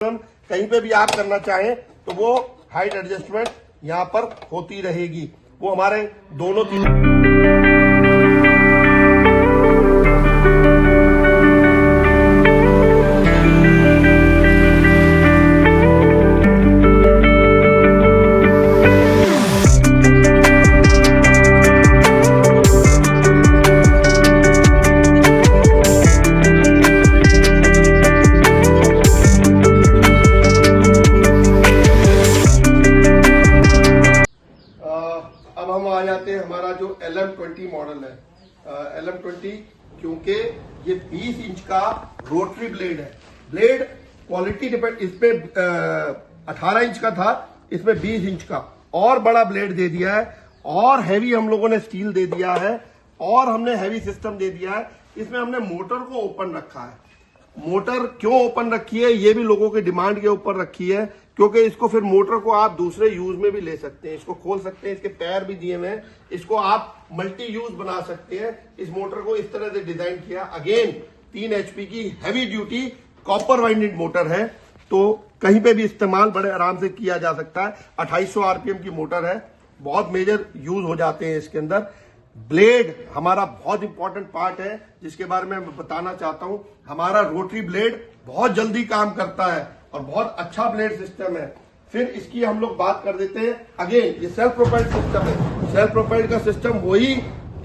कहीं पे भी आप करना चाहें तो वो हाइट एडजस्टमेंट यहाँ पर होती रहेगी। वो हमारे दोनों अब हम आ जाते हैं हमारा जो LM20 मॉडल है। LM20 क्योंकि ये 20 इंच का रोटरी ब्लेड है। ब्लेड क्वालिटी डिपेंड, इसमें 18 इंच का था, इसमें 20 इंच का और बड़ा ब्लेड दे दिया है और हैवी हम लोगों ने स्टील दे दिया है और हमने हैवी सिस्टम दे दिया है। इसमें हमने मोटर को ओपन रखा है। मोटर क्यों ओपन रखी है, ये भी लोगों की डिमांड के ऊपर रखी है, क्योंकि इसको फिर मोटर को आप दूसरे यूज में भी ले सकते हैं। इसको खोल सकते हैं, इसके पैर भी दिए हुए हैं, इसको आप मल्टी यूज बना सकते हैं। इस मोटर को इस तरह से डिजाइन किया। अगेन 3 HP की heavy duty copper winded motor है, तो कहीं पे भी इस्तेमाल बड़े आराम से किया जा सकता है। 2800 RPM की मोटर है, बहुत मेजर यूज हो जाते हैं इसके अंदर। ब्लेड हमारा बहुत इंपॉर्टेंट पार्ट है, जिसके बारे में मैं बताना चाहता हूं। हमारा रोटरी ब्लेड बहुत जल्दी काम करता है और बहुत अच्छा ब्लेड सिस्टम है। फिर इसकी हम लोग बात कर देते हैं। अगेन ये सेल्फ प्रोपेल्ड सिस्टम है। सेल्फ प्रोपेल्ड का सिस्टम वही,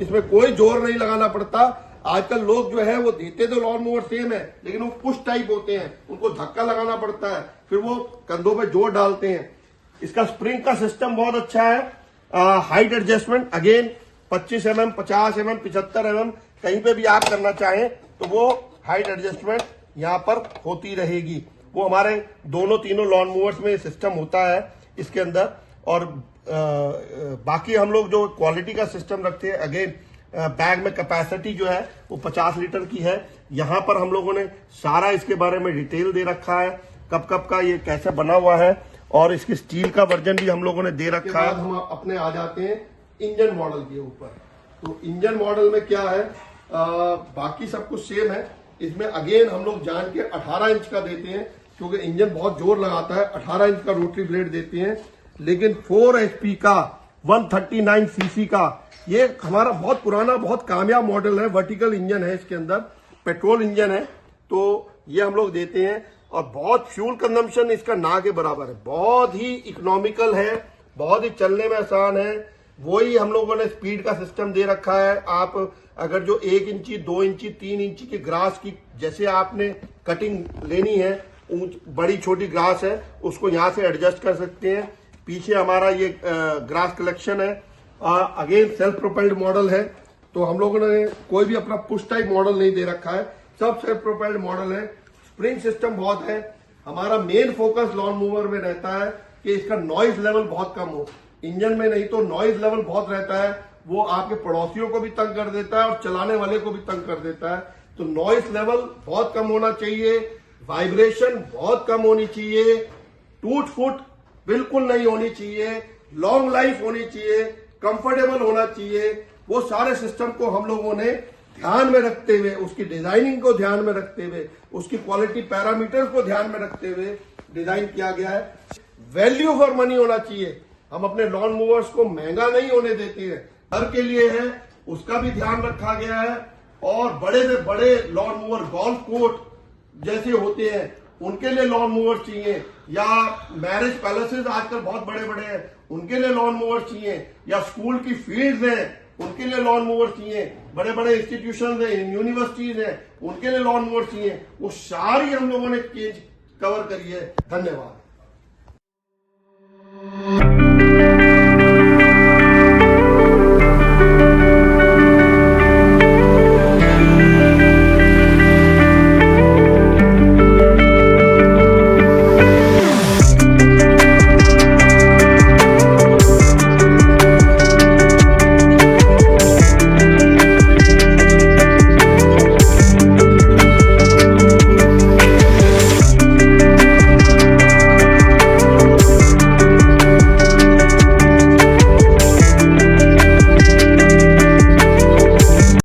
इसमें कोई जोर नहीं लगाना पड़ता। आजकल लोग जो है वो देते तो लॉन मूवर सेम है, लेकिन वो पुश टाइप होते हैं, उनको धक्का लगाना पड़ता है, फिर वो कंधों पे जोर डालते हैं। इसका स्प्रिंग का सिस्टम बहुत अच्छा है। Height adjustment again 25 mm, 50 mm, 75 mm, कहीं पे भी आप करना चाहें तो वो हाइट एडजस्टमेंट यहाँ पर होती रहेगी। वो हमारे दोनों तीनों लॉन मूवर्स में सिस्टम होता है इसके अंदर। और बाकी हम लोग जो क्वालिटी का सिस्टम रखते हैं, अगेन बैग में कैपेसिटी जो है वो 50 लीटर की है। यहाँ पर हम लोगों ने सारा इसके बारे में डिटेल दे रखा है, कब कब का ये कैसे बना हुआ है, और इसके स्टील का वर्जन भी हम लोगों ने दे रखा है। हम अपने आ जाते हैं इंजन मॉडल के ऊपर। तो इंजन मॉडल में क्या है, बाकी सब कुछ सेम है। इसमें अगेन हम लोग जान के 18 इंच का देते हैं, क्योंकि इंजन बहुत जोर लगाता है। 18 इंच का रोटरी ब्लेड देते हैं, लेकिन 4 HP का 139 cc का ये हमारा बहुत पुराना बहुत कामयाब मॉडल है। वर्टिकल इंजन है, इसके अंदर पेट्रोल इंजन है, तो ये हम लोग देते हैं। और बहुत फ्यूल कंजम्पशन इसका ना के बराबर है, बहुत ही इकोनॉमिकल है, बहुत ही चलने में आसान है। वही हम लोगों ने स्पीड का सिस्टम दे रखा है। आप अगर जो 1 इंची 2 इंची 3 इंची की ग्रास की जैसे आपने कटिंग लेनी है, बड़ी छोटी ग्रास है, उसको यहाँ से एडजस्ट कर सकते हैं। पीछे हमारा ये ग्रास कलेक्शन है। अगेन सेल्फ प्रोपेल्ड मॉडल है, तो हम लोगों ने कोई भी अपना पुश टाइप मॉडल नहीं दे रखा है, सब सेल्फ प्रोपेल्ड मॉडल है। स्प्रिंग सिस्टम बहुत है। हमारा मेन फोकस लॉन मूवर में रहता है कि इसका नॉइज लेवल बहुत कम हो। इंजन में नहीं तो नॉइज लेवल बहुत रहता है, वो आपके पड़ोसियों को भी तंग कर देता है और चलाने वाले को भी तंग कर देता है। तो नॉइज लेवल बहुत कम होना चाहिए, वाइब्रेशन बहुत कम होनी चाहिए, टूट फूट बिल्कुल नहीं होनी चाहिए, लॉन्ग लाइफ होनी चाहिए, कंफर्टेबल होना चाहिए। वो सारे सिस्टम को हम लोगों ने ध्यान में रखते हुए, उसकी डिजाइनिंग को ध्यान में रखते हुए, उसकी क्वालिटी पैरामीटर्स को ध्यान में रखते हुए डिजाइन किया गया है। वैल्यू फॉर मनी होना चाहिए। हम अपने लॉन मूवर्स को महंगा नहीं होने देते हैं, घर के लिए है उसका भी ध्यान रखा गया है। और बड़े से बड़े लॉन मूवर गोल्फ कोर्ट जैसे होते हैं, उनके लिए लॉन मूवर चाहिए, या मैरिज पैलेसेस आजकल बहुत बड़े बड़े हैं, उनके लिए लॉन मूवर चाहिए, या स्कूल की फील्ड्स हैं, उनके लिए लॉन मूवर चाहिए, बड़े बड़े इंस्टीट्यूशन हैं, यूनिवर्सिटीज हैं, उनके लिए लॉन मूवर चाहिए। वो सारी हम लोगों ने चीज कवर करी है। धन्यवाद।